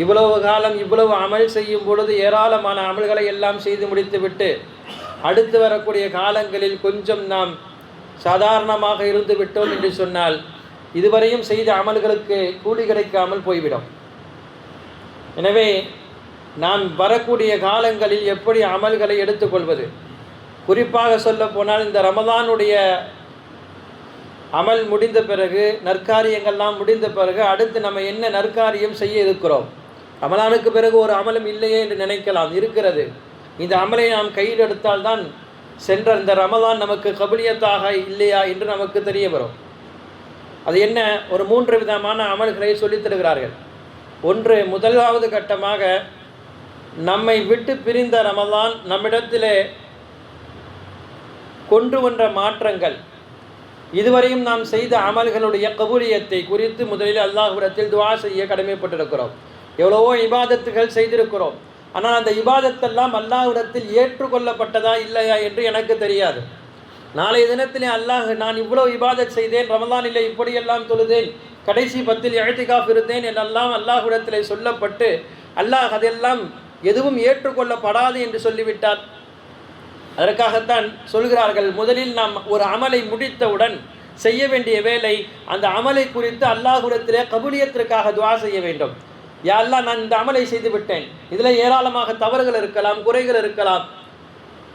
இவ்வளவு காலம் இவ்வளவு அமல் செய்யும் பொழுது ஏராளமான அமல்களை எல்லாம் செய்து முடித்துவிட்டு அடுத்து வரக்கூடிய காலங்களில் கொஞ்சம் நாம் சாதாரணமாக இருந்து விட்டோம் என்று சொன்னால் இதுவரையும் செய்த அமல்களுக்கு கூலி கிடைக்காமல் போய்விடும். எனவே நாம் வரக்கூடிய காலங்களில் எப்படி அமல்களை எடுத்துக்கொள்வது, குறிப்பாக சொல்ல போனால் இந்த ரமதானுடைய அமல் முடிந்த பிறகு, நற்காரியங்கள்லாம் முடிந்த பிறகு அடுத்து நம்ம என்ன நற்காரியம் செய்ய இருக்கிறோம். ரமலானுக்கு பிறகு ஒரு அமலும் இல்லையே என்று நினைக்கலாம், இருக்கிறது. இந்த அமலை நாம் கையில் எடுத்தால்தான் சென்ற இந்த ரமதான் நமக்கு கபூலியத்தாக இல்லையா என்று நமக்கு தெரிய வரும். அது என்ன? ஒரு 3 விதமான அமல்களை சொல்லித் தருகிறார்கள். ஒன்று, முதலாவது கட்டமாக நம்மை விட்டு பிரிந்த ரமதான் நம்மிடத்திலே கொண்டு வந்த மாற்றங்கள், இதுவரையும் நாம் செய்த அமல்களுடைய கபூலியத்தை குறித்து முதலில் அல்லாஹ்விடத்தில் துஆ செய்ய கடமைப்பட்டிருக்கிறோம். எவ்வளவோ இபாதத்துகள் செய்திருக்கிறோம், ஆனால் அந்த இபாதத்தெல்லாம் அல்லாஹ்விடத்தில் ஏற்றுக்கொள்ளப்பட்டதா இல்லையா என்று எனக்கு தெரியாது. நாளைய தினத்திலே அல்லாஹ், நான் இவ்வளவு இபாதத் செய்தேன், ரமலானிலே இப்படியெல்லாம் தொழுதேன், கடைசி 10 இஅ்திகாஃப் இருந்தேன் என்றெல்லாம் அல்லாஹ்விடத்திலே சொல்லப்பட்டு அல்லாஹ் அதெல்லாம் எதுவும் ஏற்றுக்கொள்ளப்படாது என்று சொல்லிவிட்டார். அதற்காகத்தான் சொல்கிறார்கள், முதலில் நாம் ஒரு அமலை முடித்தவுடன் செய்ய வேண்டிய வேலை அந்த அமலை குறித்து அல்லாஹ்விடத்திலே கபூலியத்திற்காக துஆ செய்ய வேண்டும். யா அல்லாஹ், நான் இந்த அமலை செய்து விட்டேன், இதில் ஏராளமாக தவறுகள் இருக்கலாம், குறைகள் இருக்கலாம்,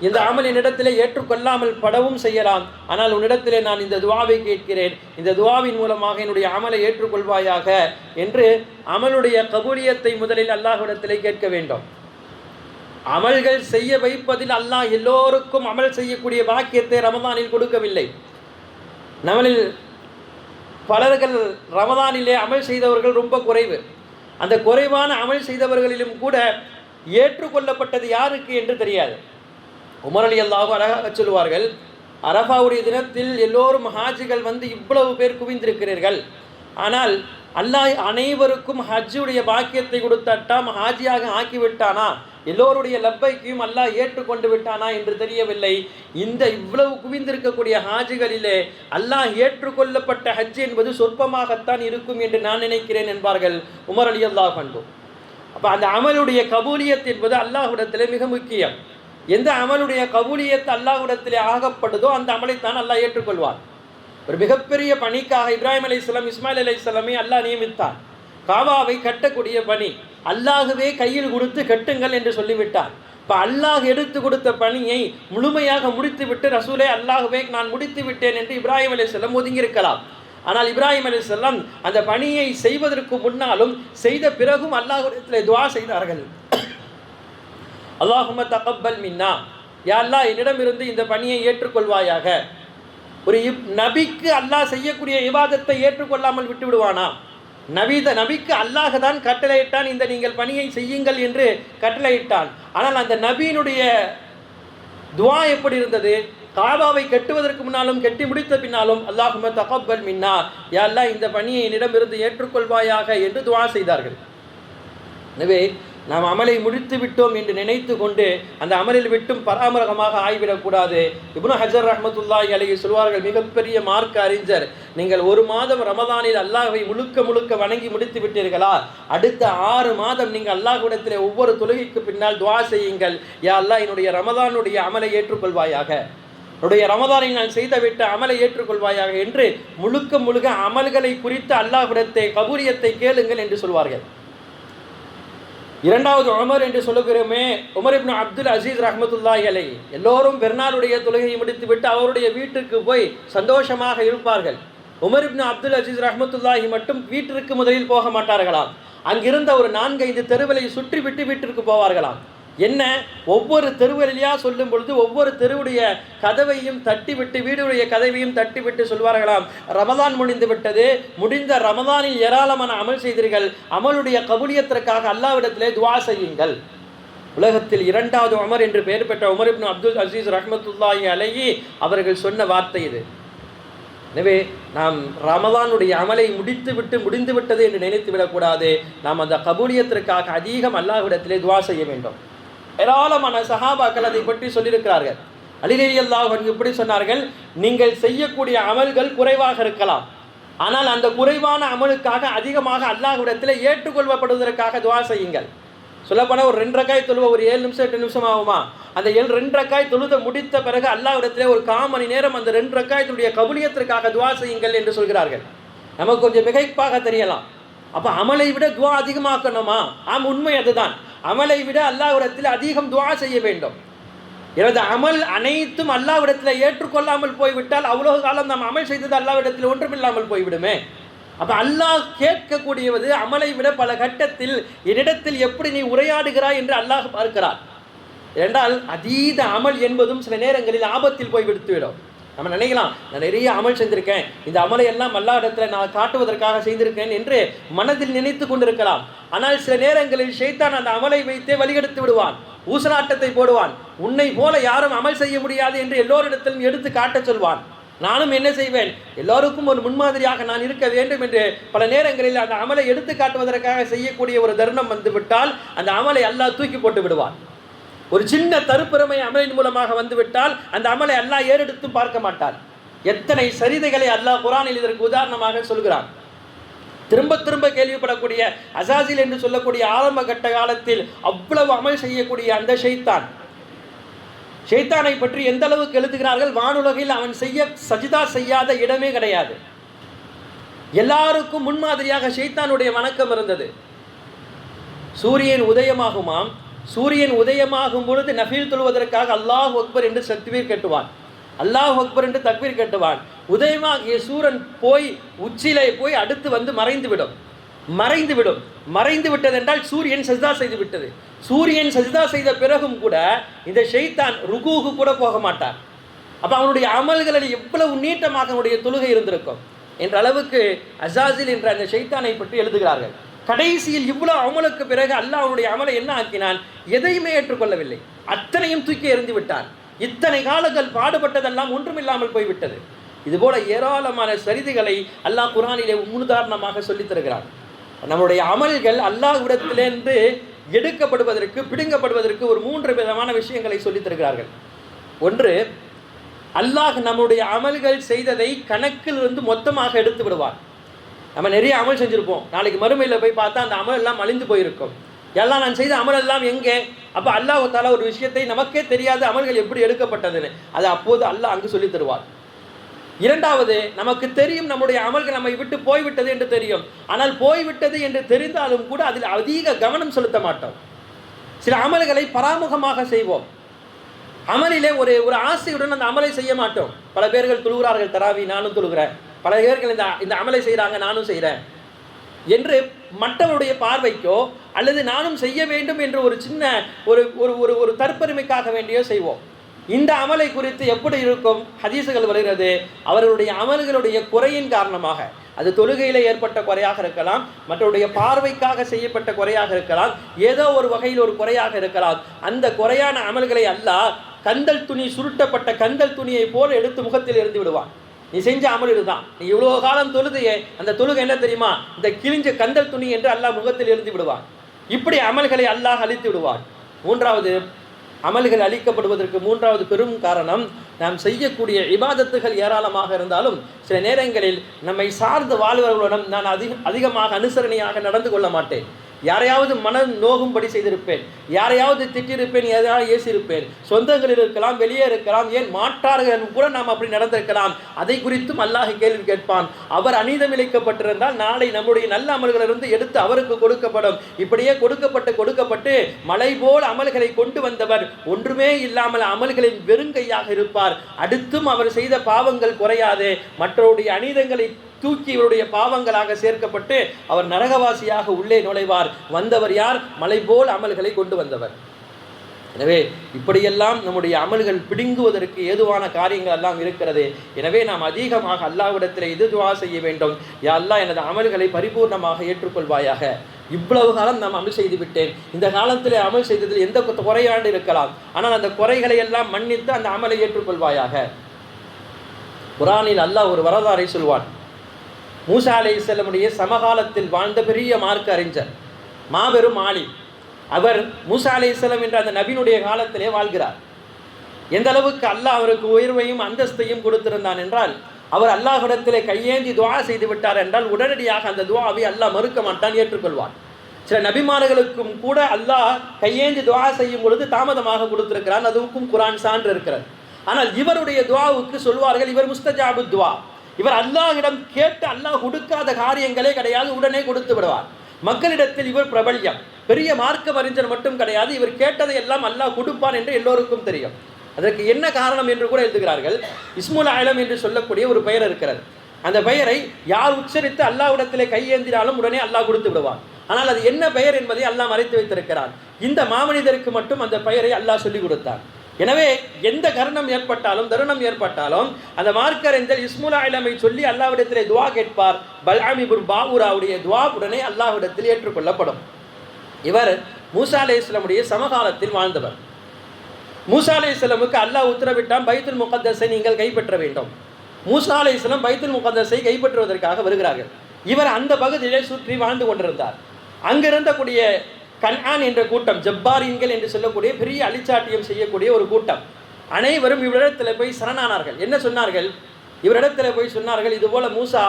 இந்த அமலின் இடத்திலே ஏற்றுக்கொள்ளாமல் படவும் செய்யலாம், ஆனால் உன்னிடத்திலே நான் இந்த துஆவை கேட்கிறேன், இந்த துஆவின் மூலமாக என்னுடைய அமலை ஏற்றுக்கொள்வாயாக என்று அமலுடைய கபூலியத்தை முதலில் அல்லாஹ்விடத்திலே கேட்க வேண்டும். அமல்கள் செய்ய வைப்பதில் அல்லாஹ் எல்லோருக்கும் அமல் செய்யக்கூடிய பாக்கியத்தை ரமதானில் கொடுக்கவில்லை. நம்மளில் பலர்கள் ரமதானிலே அமல் செய்தவர்கள் ரொம்ப குறைவு. அந்த குறைவான அமல் செய்தவர்களிலும் கூட ஏற்றுக்கொள்ளப்பட்டது யாருக்கு என்று தெரியாது. உமர் ரலியல்லாஹு அழகாக சொல்லுவார்கள், அரஃபாவுடைய தினத்தில் எல்லோரும் ஹாஜிகள் வந்து இவ்வளவு பேர் குவிந்திருக்கிறீர்கள், ஆனால் அல்லாஹ் அனைவருக்கும் ஹஜ்ஜுடைய பாக்கியத்தை கொடுத்தாட்டாம், ஹாஜியாக ஆக்கிவிட்டானா, எல்லோருடைய லப்பைக்கையும் அல்லாஹ் ஏற்றுக்கொண்டு விட்டானா என்று தெரியவில்லை. இந்த இவ்வளவு குவிந்திருக்கக்கூடிய ஹாஜிகளிலே அல்லாஹ் ஏற்றுக்கொள்ளப்பட்ட ஹஜ் என்பது சொற்பமாகத்தான் இருக்கும் என்று நான் நினைக்கிறேன் என்பார்கள் உமர் ரலியல்லாஹு அன்ஹு. அப்போ அந்த அமலுடைய கபூலியத் என்பது அல்லாஹ்விடத்திலே மிக முக்கியம். எந்த அமலுடைய கபூலியத் அல்லாஹ்விடத்திலே ஆகப்படுதோ அந்த அமலைத்தான் அல்லாஹ் ஏற்றுக்கொள்வார். ஒரு மிகப்பெரிய பணிக்காக இப்ராஹிம் அலைஹிஸ்ஸலாம், இஸ்மாயில் அலைஹிஸ்ஸலாமை அல்லாஹ் நியமித்தார். காபாவை கட்டக்கூடிய பணி அல்லாஹ்வே கையில் கொடுத்து கட்டுங்கள் என்று சொல்லிவிட்டார். இப்போ அல்லாஹ் எடுத்து கொடுத்த பணியை முழுமையாக முடித்துவிட்டு ரசூலே அல்லாஹ்வே நான் முடித்து விட்டேன் என்று இப்ராஹிம் அலைஹிஸ்ஸலாம் ஒதுங்கியிருக்கலாம். ஆனால் இப்ராஹிம் அலைஹிஸ்ஸலாம் அந்த பணியை செய்வதற்கு முன்னாலும் செய்த பிறகும் அல்லாஹ்விடத்தில் துஆ செய்தார்கள். அல்லாஹும்ம தகப்பல் மின்னா, யா அல்லாஹ் என்னிடமிருந்து இந்த பணியை ஏற்றுக்கொள்வாயாக. ஒரு நபிக்கு அல்லாஹ் செய்யக்கூடிய இபாதத்தை ஏற்றுக்கொள்ளாமல் விட்டு விடுவானா? நபிக்கு அல்லாஹ் தான் கட்டளையிட்டான், இந்த நீங்கள் பணியை செய்யுங்கள் என்று கட்டளையிட்டான். ஆனால் அந்த நபியினுடைய துஆ எப்படி இருந்தது? காபாவை கட்டுவதற்கு முன்னாலும் கட்டி முடித்த பின்னாலும் அல்லாஹும்ம தகப்பல் மின்னா, யா அல்லாஹ் இந்த பணியை என்னிடமிருந்து ஏற்றுக்கொள்வாயாக என்று துஆ செய்தார்கள். எனவே நாம் அமலை முடித்து விட்டோம் என்று நினைத்து கொண்டு அந்த அமலில் விட்டும் பராமரகமாக ஆகிவிடக்கூடாது. இப்னு ஹஜர் ரஹ்மத்துல்லாஹி அலைஹி சொல்வார்கள், மிகப்பெரிய மார்க்க அறிஞர், நீங்கள் 1 மாதம் ரமதானில் அல்லாஹ்வை முழுக்க வணங்கி முடித்து விட்டீர்களா, அடுத்த 6 மாதம் நீங்கள் அல்லாஹ்விடத்திலே ஒவ்வொரு தொழுகைக்கு பின்னால் துஆ செய்யுங்கள், யா அல்லாஹ் என்னுடைய ரமதானுடைய அமலை ஏற்றுக்கொள்வாயாக, என்னுடைய ரமதானில் நான் செய்துவிட்ட அமலை ஏற்றுக்கொள்வாயாக என்று முழுக்க அமல்களை குறித்து அல்லாஹ்விடத்தை கபூலியத்தை கேளுங்கள் என்று சொல்வார்கள். இரண்டாவது உமர் என்று சொல்லுகிறோமே, உமர் இப்னு அப்துல் அசீஸ் ரஹ்மத்துல்லாஹி அலைஹி எல்லோரும் பெருநாளுடைய தொழுகையை முடித்துவிட்டு அவருடைய வீட்டுக்கு போய் சந்தோஷமாக இருப்பார்கள். உமர் இப்னு அப்துல் அசீஸ் ரஹ்மத்துல்லாஹி மட்டும் வீட்டிற்கு முதலில் போக மாட்டார்களாம். அங்கிருந்த ஒரு 4-5 தெருவலை சுற்றி விட்டு வீட்டிற்கு போவார்களாம். என்ன, ஒவ்வொரு தெருவலியா சொல்லும் பொழுது ஒவ்வொரு தெருவுடைய கதவையும் தட்டிவிட்டு, வீடுடைய கதவையும் தட்டிவிட்டு சொல்வார்களாம், ரமதான் முடிந்து விட்டது, முடிந்த ரமதானில் ஏராளமான அமல் செய்தீர்கள், அமலுடைய கபூலியத்திற்காக அல்லாஹ்விடத்திலே துஆ செய்யுங்கள். உலகத்தில் 2வது உமர் என்று பெயர் பெற்ற உமர் இப்னு அப்துல் அசீஸ் ரஹ்மத்துல்லாஹி அலைஹி அவர்கள் சொன்ன வார்த்தை இது. எனவே நாம் ரமதானுடைய அமலை முடிந்து விட்டது என்று நினைத்து விடக்கூடாது. நாம் அந்த கபூலியத்திற்காக அதிகம் அல்லாஹ்விடத்திலே துஆ செய்ய வேண்டும். ஏராளமான சஹாபாக்கள் அதை பற்றி சொல்லியிருக்கிறார்கள். அலி ரலியல்லாஹு அன்ஹு இப்படி சொன்னார்கள், நீங்கள் செய்யக்கூடிய அமல்கள் குறைவாக இருக்கலாம், ஆனால் அந்த குறைவான அமலுக்காக அதிகமாக அல்லாஹ்விடத்தில் ஏற்றுக்கொள்ளப்படுவதற்காக துஆ செய்யுங்கள். சொல்லப்போனால் ஒரு 2 ரக்காய் தொழுவ ஒரு 7 நிமிஷம் 8 நிமிஷம் ஆகுமா? அந்த 2 ரக்காய் தொழுத முடித்த பிறகு அல்லாஹ்விடத்திலே ஒரு 1/4 மணி நேரம் அந்த 2 ரக்காயத்துடைய கபூலியத்திற்காக துஆ செய்யுங்கள் என்று சொல்கிறார்கள். நமக்கு கொஞ்சம் மிகைப்பாக தெரியலாம். அப்போ அமலை விட துஆ அதிகமாக்கணுமா? உண்மை அதுதான். அமலை விட அல்லாஹ்விடத்தில் அதிகம் துஆ செய்ய வேண்டும். எனது அமல் அனைத்தும் அல்லாஹ்விடத்தில் ஏற்றுக்கொள்ளாமல் போய்விட்டால் அவ்வளவு காலம் நாம் அமல் செய்தது அல்லாஹ்விடத்தில் ஒன்றுமில்லாமல் போய்விடுமே. அப்போ அல்லாஹ் கேட்கக்கூடியது அமலை விட பல கட்டத்தில் என்னிடத்தில் எப்படி நீ உரையாடுகிறாய் என்று அல்லாஹ் பார்க்கிறார். என்றால் அதீத அமல் என்பதும் சில நேரங்களில் ஆபத்தில் போய் விடுத்துவிடும். நம்ம நினைக்கலாம், நான் நிறைய அமல் செஞ்சிருக்கேன், இந்த அமலை எல்லாம் அல்லா இடத்துல நான் காட்டுவதற்காக செய்திருக்கேன் என்று மனதில் நினைத்து கொண்டிருக்கலாம். ஆனால் சில நேரங்களில் ஷைத்தான் அந்த அமலை வைத்தே வழிகெடுத்து விடுவான், ஊசலாட்டத்தை போடுவான். உன்னை போல யாரும் அமல் செய்ய முடியாது என்று எல்லோரிடத்திலும் எடுத்து காட்ட சொல்வான். நானும் என்ன செய்வேன், எல்லோருக்கும் ஒரு முன்மாதிரியாக நான் இருக்க வேண்டும் என்று பல நேரங்களில் அந்த அமலை எடுத்து காட்டுவதற்காக செய்யக்கூடிய ஒரு தருணம் வந்துவிட்டால் அந்த அமலை அல்லாஹ் தூக்கி போட்டு விடுவான். ஒரு சின்ன தருப்பெருமை அமலின் மூலமாக வந்துவிட்டால் அந்த அமலை அல்லாஹ் ஏறெடுத்தும் பார்க்க மாட்டான். எத்தனை சரிதைகளை அல்லாஹ் குர்ஆனில் இதற்கு உதாரணமாக சொல்கிறான். திரும்ப திரும்ப கேள்விப்படக்கூடிய அசாசில் என்று சொல்லக்கூடிய ஆரம்ப கட்ட காலத்தில் அவ்வளவு அமல் செய்யக்கூடிய அந்த ஷைத்தானை பற்றி எந்த அளவுக்கு எழுதுகிறார்கள், வானுலகில் அவன் சஜிதா செய்யாத இடமே கிடையாது. எல்லாருக்கும் முன்மாதிரியாக ஷைத்தானுடைய வணக்கம் இருந்தது. சூரியன் உதயமாகுமாம், சூரியன் உதயமாகும் பொழுது நஃபீல் தொழுவதற்காக அல்லாஹ் அக்பர் என்று தக்பீர் கட்டுவான், அல்லாஹ் அக்பர் என்று தக்பீர் கட்டுவான். உதயமாகிய சூரன் போய் உச்சிலே போய் அடுத்து வந்து மறைந்து விட்டது என்றால் சூரியன் சஜ்தா செய்து விட்டது. சூரியன் சஜ்தா செய்த பிறகும் கூட இந்த ஷைத்தான் ருகூக்கு கூட போக மாட்டார். அப்போ அவனுடைய அமல்களில் எவ்வளவு நீட்டமாக அவனுடைய தொழுகை இருந்திருக்கும் என்ற அளவுக்கு அசாசில் என்ற அந்த ஷைத்தானை பற்றி எழுதுகிறார்கள். கடைசியில் இவ்வளவு அமலுக்கு பிறகு அல்லாஹ் அவனுடைய அமலை என்ன ஆக்கினான், எதையுமே ஏற்றுக்கொள்ளவில்லை, அத்தனையும் தூக்கி எறிந்து விட்டான். இத்தனை காலங்கள் பாடுபட்டதெல்லாம் ஒன்றுமில்லாமல் போய்விட்டது. இதுபோல ஏராளமான சரிதைகளை அல்லாஹ் குர்ஆனிலே முன்னுதாரணமாக சொல்லித் தருகிறான். நம்முடைய அமல்கள் அல்லாஹ்விடத்திலிருந்து எடுக்கப்படுவதற்கு பிடுங்கப்படுவதற்கு ஒரு 3 விதமான விஷயங்களை சொல்லித் தருகிறார்கள். ஒன்று, அல்லாஹ் நம்முடைய அமல்கள் செய்ததை கணக்கில் இருந்து மொத்தமாக எடுத்து விடுவார். நம்ம நிறைய அமல் செஞ்சுருப்போம், நாளைக்கு மறுமையில் போய் பார்த்தா அந்த அமல் எல்லாம் அழிந்து போயிருக்கும். எல்லாம் நான் செய்த அமல் எல்லாம் எங்கே? அப்போ அல்லாஹ் தஆலா ஒரு விஷயத்தை நமக்கே தெரியாத அமல்கள் எப்படி எடுக்கப்பட்டதுன்னு அது அப்போது அல்லாஹ் அங்கு சொல்லி தருவார். இரண்டாவது, நமக்கு தெரியும் நம்முடைய அமல்கள் நம்மை விட்டு போய்விட்டது என்று தெரியும். ஆனால் போய்விட்டது என்று தெரிந்தாலும் கூட அதில் அதிக கவனம் செலுத்த மாட்டோம். சில அமல்களை பராமுகமாக செய்வோம். அமலிலே ஒரு ஆசையுடன் அந்த அமலை செய்ய மாட்டோம். பல பேர்கள் தொழுகிறார்கள், தராவி நானும் தொழுகிறேன், பல பேர்கள் இந்த அமலை செய்கிறாங்க நானும் செய்கிறேன் என்று மற்றவருடைய பார்வைக்கோ அல்லது நானும் செய்ய வேண்டும் என்று ஒரு சின்ன ஒரு தற்பெருமைக்காக வேண்டியோ செய்வோம். இந்த அமலை குறித்து எப்படி இருக்கும்? ஹதீசுகள் வருகிறது, அவர்களுடைய அமல்களுடைய குறையின் காரணமாக, அது தொழுகையில் ஏற்பட்ட குறையாக இருக்கலாம், மற்றவருடைய பார்வைக்காக செய்யப்பட்ட குறையாக இருக்கலாம், ஏதோ ஒரு வகையில் ஒரு குறையாக இருக்கலாம். அந்த குறையான அமல்களை அல்லாஹ் கந்தல் துணி, சுருட்டப்பட்ட கந்தல் துணியை போல் எடுத்து முகத்தில் எறிந்து விடுவான். நீ செஞ்ச அமல் இதுதான், நீ இவ்வளோ காலம் தொழுதையே, அந்த தொழுகை என்ன தெரியுமா, இந்த கிழிஞ்ச கந்தல் துணி என்று அல்லாஹ் முகத்தில் எறிந்து விடுவான். இப்படி அமல்களை அல்லாஹ் அழித்து விடுவான். மூன்றாவது, அமல்கள் அளிக்கப்படுவதற்கு மூன்றாவது பெரும் காரணம், நாம் செய்யக்கூடிய இபாதத்துகள் ஏராளமாக இருந்தாலும் சில நேரங்களில் நம்மை சார்ந்து வாழ்வர்களுடன் நான் அதிகமாக அனுசரணையாக நடந்து கொள்ள மாட்டேன். யாரையாவது மனம் நோகும்படி செய்திருப்பேன், யாரையாவது திட்டிருப்பேன், எதையாவது ஏசியிருப்பேன். சொந்தங்கள் இருக்கலாம், வெளியே இருக்கலாம், ஏன் மாற்றார்கள் கூட நாம் அப்படி நடந்திருக்கலாம். அதை குறித்தும் அல்லாஹ் கேள்வி கேட்பான். அவர் அநீதம் இழைக்கப்பட்டிருந்தால் நாளை நம்முடைய நல்ல அமல்களிலிருந்து எடுத்து அவருக்கு கொடுக்கப்படும். இப்படியே கொடுக்கப்பட்டு மலை போல் அமல்களை கொண்டு வந்தவர் ஒன்றுமே இல்லாமல் அமல்களின் வெறுங்கையாக இருப்பார். அடுத்தும் அவர் செய்த பாவங்கள் குறையாது, மற்றவருடைய அநீதங்களை தூக்கி இவருடைய பாவங்களாக சேர்க்கப்பட்டு அவர் நரகவாசியாக உள்ளே நுழைவார். வந்தவர் யார்? மலை போல் அமல்களை கொண்டு வந்தவர். எனவே இப்படியெல்லாம் நம்முடைய அமல்கள் பிடுங்குவதற்கு ஏதுவான காரியங்கள் எல்லாம் இருக்கிறது. எனவே நாம் அதிகமாக அல்லாஹ்விடத்தில் இது துஆ செய்ய வேண்டும், யா அல்லாஹ் எனது அமல்களை பரிபூர்ணமாக ஏற்றுக்கொள்வாயாக. இவ்வளவு காலம் நாம் அமல் செய்து விட்டேன், இந்த காலத்தில் அமல் செய்ததில் எந்த குறையாண்டு இருக்கலாம், ஆனால் அந்த குறைகளை எல்லாம் மன்னித்து அந்த அமலை ஏற்றுக்கொள்வாயாக. குர்ஆனில் அல்லாஹ் ஒரு வரலாறை சொல்வான். மூசா அலைஹிஸ்ஸலாமுடைய சமகாலத்தில் வாழ்ந்த பெரிய மார்க்க அறிஞர், மாபெரும் ஆலிம் அவர் மூசா அலைஹிஸ்ஸலாம் என்ற அந்த நபியினுடைய காலத்திலே வாழ்கிறார். எந்த அளவுக்கு அல்லாஹ் அவருக்கு உயர்வையும் அந்தஸ்தையும் கொடுத்திருந்தான் என்றால், அவர் அல்லாஹ்விடத்திலே கையேந்தி துஆ செய்து விட்டார் என்றால் உடனடியாக அந்த துஆவை அல்லாஹ் மறுக்க மாட்டான், ஏற்றுக்கொள்வான். சில நபிமார்களுக்கும் கூட அல்லாஹ் கையேந்தி துஆ செய்யும் பொழுது தாமதமாக கொடுத்திருக்கிறான், அதுக்கும் குர்ஆன் சான்று இருக்கிறது. ஆனால் இவருடைய துஆவுக்கு சொல்வார்கள் இவர் முஸ்தஜாபு துஆ, இவர் அல்லாஹ்விடம் கேட்டு அல்லாஹ் கொடுக்காத காரியங்களே கிடையாது, உடனே கொடுத்து விடுவார். மக்களிடத்தில் இவர் பிரபல்யம், பெரிய மார்க்க அறிஞர் மட்டும் கிடையாது, இவர் கேட்டதை எல்லாம் அல்லாஹ் கொடுப்பான் என்று எல்லோருக்கும் தெரியும். அதற்கு என்ன காரணம் என்று கூட எழுதுகிறார்கள். இஸ்முல் ஆலம் என்று சொல்லக்கூடிய ஒரு பெயர் இருக்கிறது. அந்த பெயரை யார் உச்சரித்து அல்லாஹ்விடத்திலே கையேந்தினாலும் உடனே அல்லாஹ் கொடுத்து விடுவான். ஆனால் அது என்ன பெயர் என்பதை அல்லாஹ் மறைத்து வைத்திருக்கிறான். இந்த மாமனிதருக்கு மட்டும் அந்த பெயரை அல்லாஹ் சொல்லிக் கொடுத்தான். எனவே எந்த கரணம் ஏற்பட்டாலும் தருணம் ஏற்பட்டாலும் அந்த மார்க்கறிஞர் இஸ்முல் ஆலமை சொல்லி அல்லாஹ்விடத்திலே துஆ கேட்பார். பல்ஆம் இப்னு பாஊராவுடைய துஆ உடனே அல்லாஹ்விடத்தில் ஏற்றுக்கொள்ளப்படும். இவர் மூசா அலைஹிஸ்ஸலாமுடைய சமகாலத்தில் வாழ்ந்தவர். மூசா அலைஹிஸ்ஸலாமுக்கு அல்லாஹ் உத்தரவிட்டான், பைத்துல் முகத்தஸை நீங்கள் கைப்பற்ற வேண்டும். மூசா அலைஹிஸ்ஸலாம் பைத்துல் முகத்தஸை கைப்பற்றுவதற்காக வருகிறார்கள். இவர் அந்த பகுதியிலே சுற்றி வாழ்ந்து கொண்டிருந்தார். அங்கிருந்தக்கூடிய கன்ஆன் என்ற கூட்டம், ஜப்பாரீன்கள் என்று சொல்லக்கூடிய பெரிய அழிச்சாட்டியம் செய்யக்கூடிய ஒரு கூட்டம், அனைவரும் இவரிடத்தில் போய் சரணானார்கள். என்ன சொன்னார்கள்? இவரிடத்தில் போய் சொன்னார்கள், இதுபோல மூசா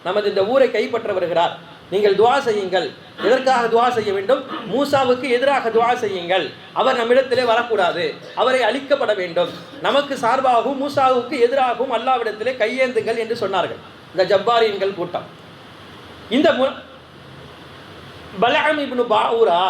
நமது இந்த ஊரை கைப்பற்ற வருகிறார், நீங்கள் துஆ செய்யுங்கள். எதற்காக துஆ செய்ய வேண்டும்? மூசாவுக்கு எதிராக துஆ செய்யுங்கள். அவர் நம்மிடத்திலே வரக்கூடாது, அவரை அழிக்கப்பட வேண்டும். நமக்கு சார்பாகவும் மூசாவுக்கு எதிராகவும் அல்லாஹ்விடத்திலே கையேந்துங்கள் என்று சொன்னார்கள் இந்த ஜப்பாரீன்கள் கூட்டம். இந்த பல்ஆம் இப்னு பாஊரா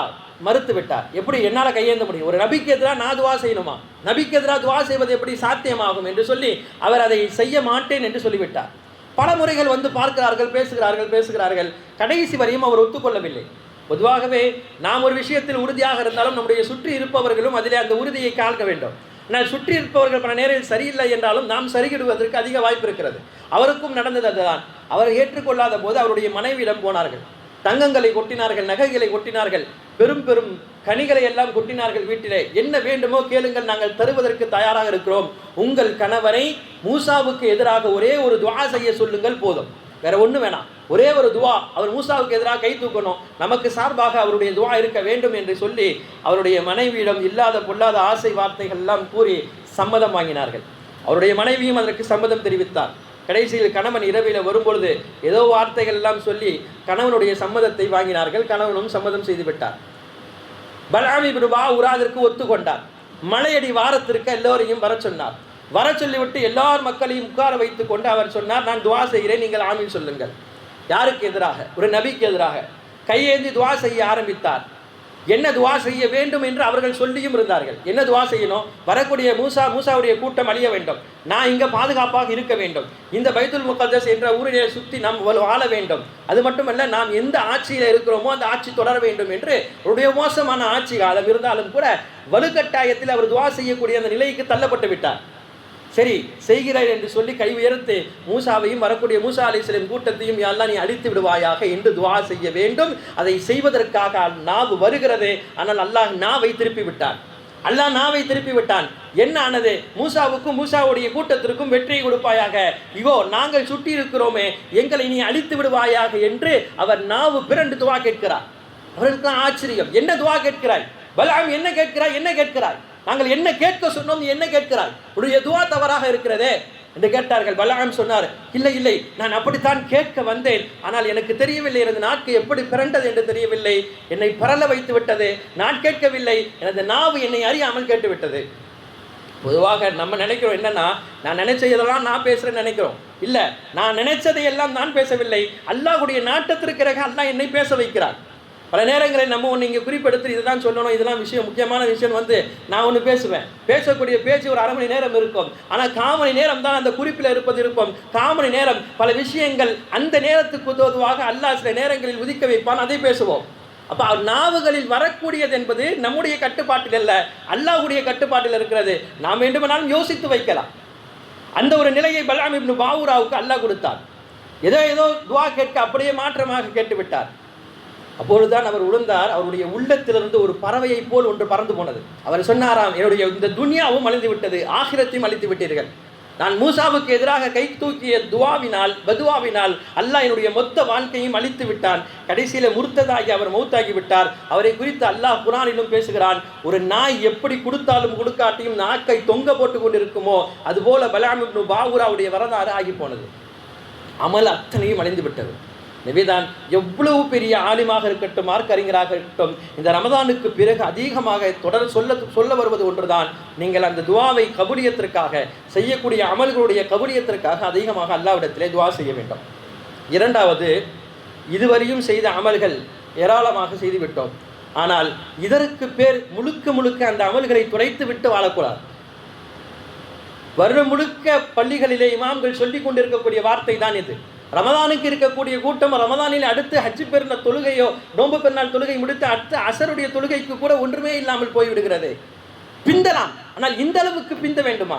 மறுத்து விட்டார். எப்படி என்னால் கையேந்த முடியும்? ஒரு நபிக்கு எதிராக நான் துஆ செய்யணுமா? நபிக்கு எதிராக துஆ செய்வது எப்படி சாத்தியமாகும் என்று சொல்லி அவர் அதை செய்ய மாட்டேன் என்று சொல்லிவிட்டார். பல முறைகள் வந்து பார்க்கிறார்கள், பேசுகிறார்கள். கடைசி வரையும் அவர் ஒத்துக்கொள்ளவில்லை. பொதுவாகவே நாம் ஒரு விஷயத்தில் உறுதியாக இருந்தாலும் நம்முடைய சுற்றி இருப்பவர்களும் அதிலே அந்த உறுதியை காக்க வேண்டும். நான் சுற்றி இருப்பவர்கள் பல நேரில் சரியில்லை என்றாலும் நாம் சரிகிடுவதற்கு அதிக வாய்ப்பு இருக்கிறது. அவருக்கும் நடந்தது அதுதான். அவர் ஏற்றுக்கொள்ளாத போது அவருடைய மனைவியிடம் போனார்கள். தங்கங்களை கொட்டினார்கள், நகைகளை கொட்டினார்கள், பெரும் பெரும் கனிகளை எல்லாம் கொட்டினார்கள். வீட்டிலே என்ன வேண்டுமோ கேளுங்கள், நாங்கள் தருவதற்கு தயாராக இருக்கிறோம். உங்கள் கணவரை மூசாவுக்கு எதிராக ஒரே ஒரு துஆ செய்ய சொல்லுங்கள், போதும், வேற ஒன்று வேணாம். ஒரே ஒரு துஆ, அவர் மூசாவுக்கு எதிராக கை தூக்கணும், நமக்கு சார்பாக அவருடைய துஆ இருக்க வேண்டும் என்று சொல்லி அவருடைய மனைவியிடம் இல்லாத பொல்லாத ஆசை வார்த்தைகள் எல்லாம் கூறி சம்மதம் வாங்கினார்கள். அவருடைய மனைவியும் அதற்கு சம்மதம் தெரிவித்தார். கடைசியில் கணவன் இரவில் வரும்பொழுது ஏதோ வார்த்தைகள் எல்லாம் சொல்லி கணவனுடைய சம்மதத்தை வாங்கினார்கள். கணவனும் சம்மதம் செய்து விட்டார். பல்ஆம் இப்னு பாஊரா அதற்கு ஒத்துக்கொண்டார். மலையடி வாரத்திற்கு எல்லோரையும் வர சொன்னார். வர சொல்லிவிட்டு எல்லார் மக்களையும் உட்கார வைத்துக் கொண்டு அவர் சொன்னார், நான் துஆ செய்கிறேன், நீங்கள் ஆமீன் சொல்லுங்கள். யாருக்கு எதிராக? ஒரு நபிக்கு எதிராக கையேந்தி துஆ செய்ய ஆரம்பித்தார். என்ன துஆ செய்ய வேண்டும் என்று அவர்கள் சொல்லியும் இருந்தார்கள். என்ன துஆ செய்யணும்? வரக்கூடிய மூசாவுடைய கூட்டம் அழிய வேண்டும், நான் இங்கே பாதுகாப்பாக இருக்க வேண்டும், இந்த பைத்துல் முகத்தஸ் என்ற ஊரிலே சுற்றி நாம் வாழ வேண்டும், அது மட்டுமல்ல நாம் எந்த ஆட்சியில் இருக்கிறோமோ அந்த ஆட்சி தொடர வேண்டும் என்று அவருடைய மோசமான ஆட்சி காலம் இருந்தாலும் கூட வலுக்கட்டாயத்தில் அவர் துஆ செய்யக்கூடிய அந்த நிலைக்கு தள்ளப்பட்டு விட்டார். சரி செய்கிறாய் என்று சொல்லி கை உயர்த்து மூசாவையும் வரக்கூடிய மூசா அலைஹிஸ்ஸலாம் கூட்டத்தையும் யா அல்லாஹ் நீ அழித்து விடுவாயாக என்று துஆ செய்ய வேண்டும். அதை செய்வதற்காக நாவு வருகிறது. ஆனால் அல்லாஹ் நாவை திருப்பி விட்டான். என்ன ஆனது? மூசாவுக்கும் மூசாவுடைய கூட்டத்திற்கும் வெற்றியை கொடுப்பாயாக, இதோ நாங்கள் சுட்டி இருக்கிறோமே, எங்களை நீ அழித்து விடுவாயாக என்று அவர் நாவு பிறண்டு துஆ கேட்கிறார். அவர்களுக்கு ஆச்சரியம், என்ன துஆ கேட்கிறாய் பல்ஆம்? என்ன கேட்கிறாய்? நாங்கள் என்ன கேட்க சொன்னோம், நீ என்ன கேட்கிறாய்? உடைய துஆ தவறாக இருக்கிறதே என்று கேட்டார்கள். பல்ஆம் சொன்னார், இல்லை, நான் அப்படித்தான் கேட்க வந்தேன், ஆனால் எனக்கு தெரியவில்லை, எனது நாக்கு எப்படி பிறண்டது என்று தெரியவில்லை, என்னை பரல வைத்து விட்டது, நான் கேட்கவில்லை, எனது நாவு என்னை அறியாமல் கேட்டு விட்டது. பொதுவாக நம்ம நினைக்கிறோம் என்னன்னா, நான் நினைச்சதெல்லாம் நான் பேசுறேன்னு நினைக்கிறோம். இல்லை, நான் நினைச்சதையெல்லாம் நான் பேசவில்லை, அல்லாஹ்வுடைய நாட்டத்திற்காக அல்லாஹ் என்னை பேச வைக்கிறார். பல நேரங்களில் நம்ம ஒன்று இங்கே குறிப்பெடுத்து இதுதான் சொல்லணும், இதெல்லாம் விஷயம், முக்கியமான விஷயம் வந்து நான் ஒன்று பேசுவேன். பேசக்கூடிய பேச்சு ஒரு 1/2 மணி நேரம் இருக்கும். ஆனால் 1/4 மணி நேரம் தான் அந்த குறிப்பில் இருக்கும். 1/4 மணி நேரம் பல விஷயங்கள் அந்த நேரத்துக்கு உதவுவாக அல்லாஹ் சில நேரங்களில் உதிக்க வைப்பான், அதை பேசுவோம். அப்போ நாவுகளில் வரக்கூடியது என்பது நம்முடைய கட்டுப்பாட்டில் அல்ல, அல்லாஹ்வுடைய கட்டுப்பாட்டில் இருக்கிறது. நாம் வேண்டுமானாலும் யோசித்து வைக்கலாம். அந்த ஒரு நிலையை பல்ஆம் இப்னு பாஊராவுக்கு அல்லாஹ் கொடுத்தார். ஏதோ துஆ கேட்க அப்படியே மாற்றமாக கேட்டுவிட்டார். அப்பொழுதுதான் அவர் உணர்ந்தார், அவருடைய உள்ளத்திலிருந்து ஒரு பறவையை போல் ஒன்று பறந்து போனது. அவர் சொன்னாராம், என்னுடைய இந்த துன்யாவும் அழிந்து விட்டது, ஆகிரத்தையும் அழித்து விட்டீர்கள். நான் மூசாவுக்கு எதிராக கை தூக்கிய பதுவாவினால் அல்லாஹ் என்னுடைய மொத்த வாழ்க்கையும் அழித்து விட்டான். கடைசியில் முர்த்ததாகி அவர் மௌத்தாகி விட்டார். அவரை குறித்து அல்லாஹ் குர்ஆனிலும் பேசுகிறான், ஒரு நாய் எப்படி கொடுத்தாலும் கொடுக்காட்டியும் நாக்கை தொங்க போட்டு கொண்டிருக்குமோ அதுபோல பல்ஆம் இப்னு பாஊராவுடைய வரலாறு ஆகி போனது. அமல் அத்தனையும் அழிந்து விட்டது. எனவேதான் எவ்வளவு பெரிய ஆலிமாக இருக்கட்டும், மார்க் அறிஞராக இருக்கட்டும், இந்த ரமதானுக்கு பிறகு அதிகமாக தொடர் சொல்ல வருவது ஒன்றுதான், நீங்கள் அந்த துவாவை கபூலியத்திற்காக, செய்யக்கூடிய அமல்களுடைய கபூலியத்திற்காக அதிகமாக அல்லாஹ்விடத்திலே துவா செய்ய வேண்டும். இரண்டாவது, இதுவரையும் செய்த அமல்கள் ஏராளமாக செய்துவிட்டோம், ஆனால் இதற்கு பேர் முழுக்க அந்த அமல்களை துடைத்து விட்டு வாழக்கூடாது. வருடம் முழுக்க பள்ளிகளிலே இமாம்கள் சொல்லிக் கொண்டிருக்கக்கூடிய வார்த்தை தான் இது. ரமதானுக்கு இருக்கக்கூடிய கூட்டம் ரமதானில் அடுத்து ஹஜ்ஜு பெருநாள் தொழுகையோ நோன்பு பெருநாள் தொழுகை முடித்து அடுத்து அசருடைய தொழுகைக்கு கூட ஒன்றுமே இல்லாமல் போய்விடுகிறது. பிந்தலாம், ஆனால் இந்த அளவுக்கு பிந்த வேண்டுமா?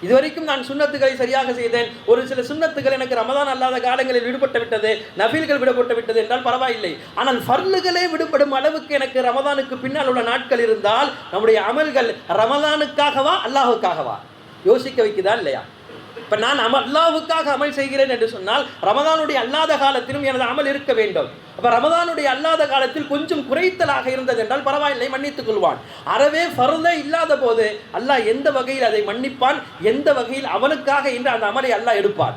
இதுவரைக்கும் நான் சுன்னத்துகளை சரியாக செய்தேன், ஒரு சில சுன்னத்துகள் எனக்கு ரமதான் அல்லாத காலங்களில் விடுபட்டு விட்டது, நஃபில்கள் விடுபட்டு விட்டது என்றால் பரவாயில்லை. ஆனால் ஃபர்லுகளே விடுபடும் அளவுக்கு எனக்கு ரமதானுக்கு பின்னால் உள்ள நாட்கள் இருந்தால் நம்முடைய அமல்கள் ரமதானுக்காகவா அல்லாஹுக்காகவா யோசிக்க வைக்குதா இல்லையா? இப்போ நான் அல்லாஹுக்காக அமல் செய்கிறேன் என்று சொன்னால் ரமதானுடைய அல்லாத காலத்திலும் எனது அமல் இருக்க வேண்டும். அப்போ ரமதானுடைய அல்லாத காலத்தில் கொஞ்சம் குறைத்தலாக இருந்தது என்றால் பரவாயில்லை, மன்னித்துக் கொள்வான். அறவே ஃபர்லே இல்லாத போது அல்லாஹ் எந்த வகையில் அதை மன்னிப்பான், எந்த வகையில் அவனுக்காக இன்று அந்த அமலை அல்லாஹ் எடுப்பான்?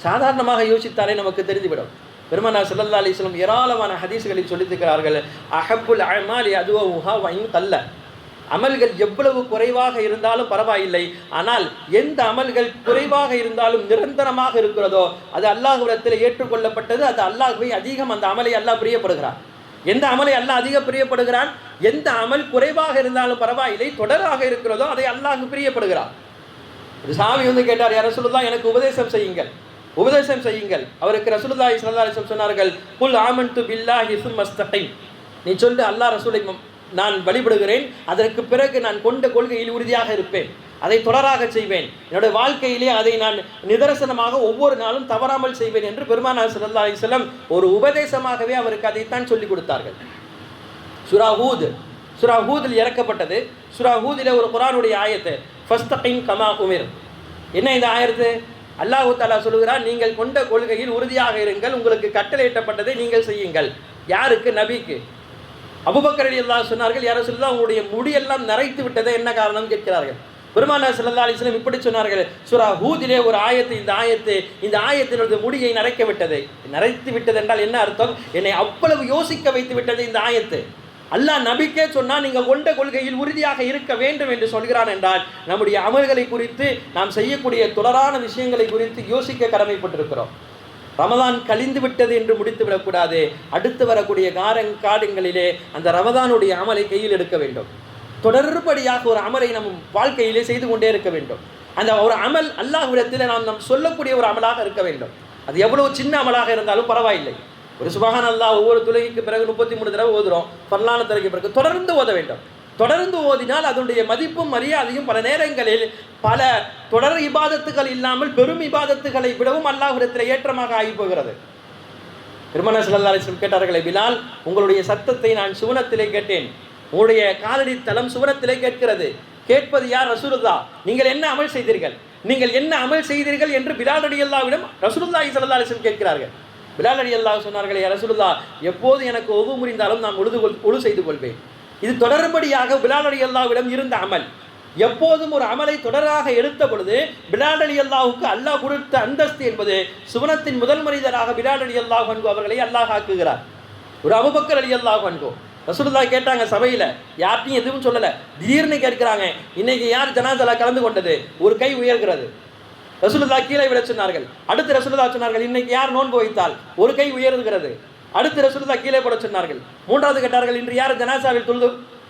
சாதாரணமாக யோசித்தாலே நமக்கு தெரிந்துவிடும். பெருமானார் ஸல்லல்லாஹு அலைஹி வஸல்லம் ஏராளமான ஹதீஸ்களில் சொல்லியிருக்கிறார்கள், அஹப்புல் அமாலி அதுவஹா வஇன் கல்ல. அமல்கள் எவ்வளவு குறைவாக இருந்தாலும் பரவாயில்லை, ஆனால் எந்த அமல்கள் குறைவாக இருந்தாலும் நிரந்தரமாக இருக்கிறதோ அது அல்லாஹ்விடத்தில் ஏற்றுக்கொள்ளப்பட்டது, அது அல்லாஹ்வை அதிகம் அந்த அமலை அல்லாஹ் பிரியப்படுகிறான். எந்த அமலை அல்லாஹ் அதிக பிரியப்படுகிறான்? எந்த அமல் குறைவாக இருந்தாலும் பரவாயில்லை, தொடராக இருக்கிறதோ அதை அல்லாஹ் பிரியப்படுகிறான். ஒரு சாமி கேட்டார், யா ரசூலுல்லாஹ் எனக்கு உபதேசம் செய்யுங்கள். அவருக்கு ரசூலுல்லாஹி ஸல்லல்லாஹு அலைஹி வஸல்லம் சொன்னார்கள், குல் ஆமன்து பில்லாஹி சும்ம இஸ்தகீம். நீ சொல்லு, அல்லாஹ் ரசூலை நான் வழிபடுகிறேன், அதற்கு பிறகு நான் கொண்ட கொள்கையில் உறுதியாக இருப்பேன், அதை தொடராக செய்வேன், என்னுடைய வாழ்க்கையிலே அதை நான் நிதர்சனமாக ஒவ்வொரு நாளும் தவறாமல் செய்வேன் என்று பெருமானார் ஸல்லல்லாஹு அலைஹி வஸல்லம் ஒரு உபதேசமாகவே அவருக்கு அதைத்தான் சொல்லிக் கொடுத்தார்கள். சூரா ஹூதில் இறக்கப்பட்டது. சூரா ஹூதிலே ஒரு குர்ஆனுடைய ஆயத்து, ஃபஸ்தகீம் கமா உமிர். என்ன இந்த ஆயத்து? அல்லாஹ் தஆலா சொல்கிறார், நீங்கள் கொண்ட கொள்கையில் உறுதியாக இருங்கள், உங்களுக்கு கட்டளையிட்டப்பட்டதை நீங்கள் செய்யுங்கள். யாருக்கு? நபிக்கு. அபூபக்கர் ரலியல்லாஹு சொன்னார்கள், யா ரசூலுல்லாஹ் உங்களுடைய முடியெல்லாம் நரைத்து விட்டதே, என்ன காரணம் கேட்கிறார்கள். பெருமானார் ஸல்லல்லாஹு அலைஹி வஸல்லம் இப்படி சொன்னார்கள், சூரா ஹூதிலே ஒரு ஆயத்து, இந்த ஆயத்தினுடைய முடியை நரைத்து விட்டது என்றால் என்ன அர்த்தம்? என்னை அவ்வளவு யோசிக்க வைத்து விட்டது இந்த ஆயத்து. அல்லாஹ் நபிக்கே சொன்னால் நீங்கள் கொண்ட கொள்கையில் உறுதியாக இருக்க வேண்டும் என்று சொல்கிறான் என்றால் நம்முடைய அமல்களை குறித்து, நாம் செய்யக்கூடிய தொடரான விஷயங்களை குறித்து யோசிக்க கடமைப்பட்டிருக்கிறோம். ரமதான் கழிந்து விட்டது என்று முடித்து விடக்கூடாது. அடுத்து வரக்கூடிய காலங்களிலே அந்த ரமதானுடைய அமலை கையில் எடுக்க வேண்டும். தொடர்படியாக ஒரு அமலை நம் வாழ்க்கையிலே செய்து கொண்டே இருக்க வேண்டும். அந்த ஒரு அமல் அல்லாஹ்விடத்தில் நாம் சொல்லக்கூடிய ஒரு அமலாக இருக்க வேண்டும். அது எவ்வளவு சின்ன அமலாக இருந்தாலும் பரவாயில்லை. ஒரு சுபஹான் அல்லாஹ் ஒவ்வொரு தொழுகைக்கு பிறகு 33 தடவை ஓதுறோம், ஃபர்லான தொழுகைக்கு பிறகு தொடர்ந்து ஓத வேண்டும். தொடர்ந்து ஓதினால் அதனுடைய மதிப்பும் மரியாதையும் பல நேரங்களில் பல தொடர் இபாதத்துகள் இல்லாமல் பெரும் இபாதத்துகளை விடவும் அல்லாஹ்விடத்தில் ஏற்றமாக ஆகி போகிறது. பெருமானார் ஸல்லல்லாஹு அலைஹி வஸல்லம் கேட்டார்களே, பிலால் உங்களுடைய சத்தத்தை நான் சுவனத்திலே கேட்டேன், உங்களுடைய காலடி தலம் சுவனத்திலே கேட்கிறது. கேட்பது யார்? ரசூலுல்லாஹ். நீங்கள் என்ன அமல் செய்தீர்கள் என்று பிலால் ரலியல்லாஹுவிடம் ரசூலுல்லாஹி ஸல்லல்லாஹு அலைஹி வஸல்லம் கேட்கிறார்கள். பிலால் ரலியல்லாஹு சொன்னார்கள், யா ரசூலுல்லாஹ் எப்போது எனக்கு ஒது முறிந்தாலும் நான் ஒழு செய்து கொள்வேன். இது தொடர்படியாக பிலால் ரலியல்லாஹுவிடம் இருந்த அமல். எப்போதும் ஒரு அமலை தொடராக எடுத்த பொழுது பிலால் ரலியல்லாஹுக்கு அல்லாஹ் கொடுத்த அந்தஸ்து என்பது சுவனத்தின் முதல் மனிதராக பிலால் ரலியல்லாஹு அன்ஹு அவர்களை அல்லாஹ் ஆக்குகிறார். ஒரு அபூபக்கர் ரலியல்லாஹு அன்ஹு ரசூலுல்லாஹ் கேட்டாங்க சபையில், யார்ட்டையும் எதுவும் சொல்லலை, திடீர்னு கேட்கிறாங்க, இன்னைக்கு யார் ஜனாஸால கலந்து கொண்டது? ஒரு கை உயர்கிறது. ரசூலுல்லாஹ் கீழே விட சொன்னார்கள். அடுத்து ரசூலுல்லாஹ் சொன்னார்கள், இன்னைக்கு யார் நோன்பு வைத்தால்? ஒரு கை உயர்கிறது. அடுத்து ரசூலுல்லாஹ் கீழே போட சொன்னார்கள். மூன்றாவது கேட்டார்கள், இன்று யார் ஜனாஸாவில்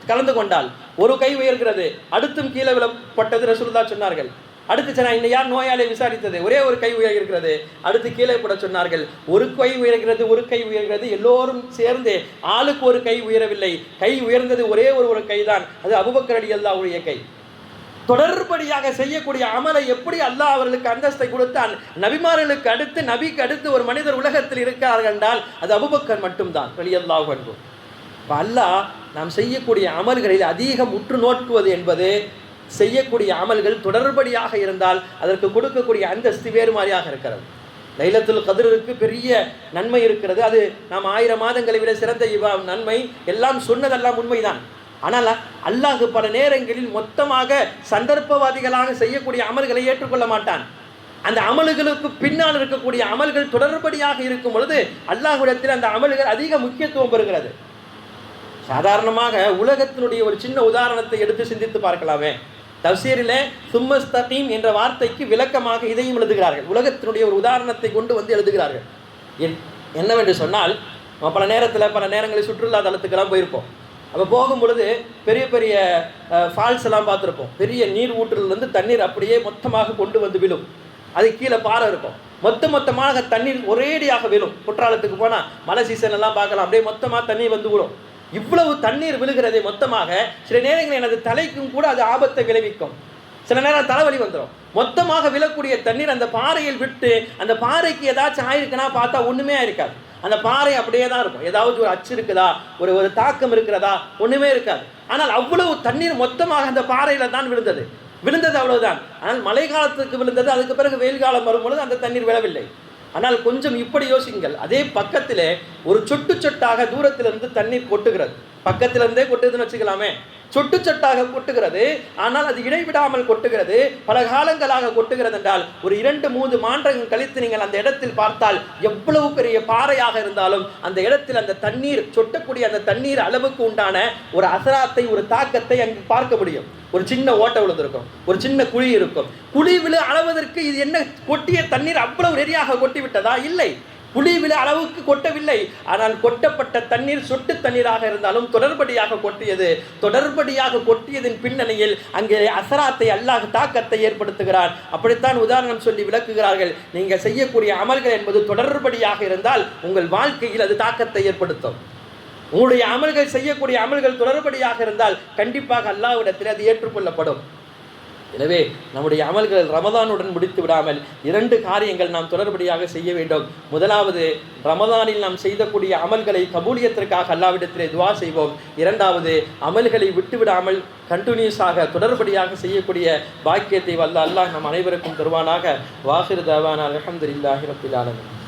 கலந்து கொண்டால்? ஒரு கை உயர்கிறது. அடுத்தும் கீழே விழப்பட்டது. ரசூலுல்லாஹ் சொன்னார்கள், அடுத்து சொன்னார், இன்னும் யார் நோயாளியை விசாரித்தது? ஒரே ஒரு கை உயர்கிறது. அடுத்து கீழே போட சொன்னார்கள். ஒரு கை உயர்கிறது. எல்லோரும் சேர்ந்து ஆளுக்கு ஒரு கை உயரவில்லை, கை உயர்ந்தது ஒரே ஒரு கை தான், அது அபூபக்கர் ரலியல்லாஹுடைய கை. தொடர்படியாக செய்யக்கூடிய அமலை எப்படி அல்லாஹ் அவர்களுக்கு அந்தஸ்தை கொடுத்தான்? நபிக்கு அடுத்து ஒரு மனிதர் உலகத்தில் இருக்கிறார்கள் என்றால் அது அபூபக்கர் மட்டும்தான் ரலியல்லாஹு அன்ஹு. அல்லாஹ் நாம் செய்யக்கூடிய அமல்களில் அதிகம் உற்று நோக்குவது என்பது, செய்யக்கூடிய அமல்கள் தொடர்படியாக இருந்தால் அதற்கு கொடுக்கக்கூடிய அந்தஸ்து வேறு மாதிரியாக இருக்கிறது. லைலத்துல் கத்ருக்கு பெரிய நன்மை இருக்கிறது. அது நாம் 1000 மாதங்களை விட சிறந்த நன்மை. எல்லாம் சொன்னதெல்லாம் உண்மைதான். ஆனால் அல்லாஹ் பல நேரங்களில் மொத்தமாக சந்தர்ப்பவாதிகளாக செய்யக்கூடிய அமல்களை ஏற்றுக்கொள்ள மாட்டான். அந்த அமல்களுக்கு பின்னால் இருக்கக்கூடிய அமல்கள் தொடர்படியாக இருக்கும் பொழுது அல்லாஹ்விடத்தில் அந்த அமல்கள் அதிக முக்கியத்துவம் பெறுகிறது. சாதாரணமாக உலகத்தினுடைய ஒரு சின்ன உதாரணத்தை எடுத்து சிந்தித்து பார்க்கலாமே. தஃசீரிலே சும்மஸ்தகீம் என்ற வார்த்தைக்கு விளக்கமாக இதையும் எழுதுகிறார்கள். உலகத்தினுடைய ஒரு உதாரணத்தை கொண்டு வந்து எழுதுகிறார்கள். என்னவென்று சொன்னால், பல நேரங்களில் சுற்றுலா தலத்துக்கெல்லாம் போயிருப்போம். அப்போ போகும் பொழுது பெரிய பெரிய ஃபால்ஸ் எல்லாம் பார்த்துருப்போம். பெரிய நீர் ஊற்றுலேருந்து தண்ணீர் அப்படியே மொத்தமாக கொண்டு வந்து விழும். அது கீழே பாறை இருக்கும். மொத்தமாக தண்ணீர் ஒரேடியாக விழும். குற்றாலத்துக்கு போனால் மழை சீசன் எல்லாம் பார்க்கலாம், அப்படியே மொத்தமாக தண்ணீர் வந்து விடும். இவ்வளவு தண்ணீர் விழுகிறதை மொத்தமாக சில நேரங்களில் எனது தலைக்கும் கூட அது ஆபத்தை விளைவிக்கும். சில நேரம் தலைவலி வந்துடும். மொத்தமாக விழக்கூடிய தண்ணீர் அந்த பாறையில் விட்டு அந்த பாறைக்கு ஏதாச்சும் ஆயிருக்குன்னா பார்த்தா ஒன்றுமே ஆயிருக்காது. அந்த பாறை அப்படியே தான் இருக்கும். ஏதாவது ஒரு அச்சு இருக்குதா, ஒரு தாக்கம் இருக்கிறதா, ஒன்றுமே இருக்காது. ஆனால் அவ்வளவு தண்ணீர் மொத்தமாக அந்த பாறையில் தான் விழுந்தது அவ்வளவுதான். ஆனால் மழை காலத்துக்கு விழுந்தது. அதுக்கு பிறகு வெயில் காலம் வரும்பொழுது அந்த தண்ணீர் விழவில்லை. ஆனால் கொஞ்சம் இப்படி யோசிங்கள். அதே பக்கத்திலே ஒரு சொட்டு சொட்டாக தூரத்திலிருந்து தண்ணீர் கொட்டுகிறது. பக்கத்திலிருந்தே கொட்டுதுன்னு வச்சுக்கலாமே. சொட்டு சொட்டாக கொட்டுகிறது. ஆனால் அது இடைவிடாமல் கொட்டுகிறது. பல காலங்களாக கொட்டுகிறது என்றால் ஒரு 2-3 மாதங்கள் கழித்து நீங்கள் அந்த இடத்தில் பார்த்தால் எவ்வளவு பெரிய பாறையாக இருந்தாலும் அந்த இடத்தில் அந்த தண்ணீர் சொட்டக்கூடிய அந்த தண்ணீர் அளவுக்கு உண்டான ஒரு அசராத்தை, ஒரு தாக்கத்தை அங்கு பார்க்க முடியும். ஒரு சின்ன ஓட்டை விழுந்திருக்கும், ஒரு சின்ன குழி இருக்கும். குழி விழு அளவதற்கு இது என்ன கொட்டிய தண்ணீர் அவ்வளவு ரெடியாக கொட்டி விட்டதா? இல்லை, குழி விழ அளவுக்கு கொட்டவில்லை. ஆனால் கொட்டப்பட்ட தண்ணீர் சொட்டு தண்ணீராக இருந்தாலும் தொடர்படியாக கொட்டியது. தொடர்படியாக கொட்டியதின் பின்னணியில் அங்கே அசராத்தை, அல்லாஹ் தாக்கத்தை ஏற்படுத்துகிறார். அப்படித்தான் உதாரணம் சொல்லி விளக்குகிறார்கள். நீங்கள் செய்யக்கூடிய அமல்கள் என்பது தொடர்படியாக இருந்தால் உங்கள் வாழ்க்கையில் அது தாக்கத்தை ஏற்படுத்தும். உங்களுடைய அமல்கள், செய்யக்கூடிய அமல்கள் தொடர்படியாக இருந்தால் கண்டிப்பாக அல்லாஹ்விடத்தில் அது ஏற்றுக்கொள்ளப்படும். எனவே நம்முடைய அமல்கள் ரமதானுடன் முடித்து விடாமல் 2 காரியங்கள் நாம் தொடர்படியாக செய்ய வேண்டும். முதலாவது, ரமதானில் நாம் செய்யக்கூடிய அமல்களை கபூலியத்திற்காக அல்லாஹ்விடத்திலே துஆ செய்வோம். இரண்டாவது, அமல்களை விட்டுவிடாமல் கண்டினியூஸாக தொடர்படியாக செய்யக்கூடிய பாக்கியத்தை வல்ல அல்லாஹ் நம் அனைவருக்கும் தருவானாக. வாஹிர் தவானா அல்ஹம்துலில்லாஹி ரப்பில் ஆலமீன்.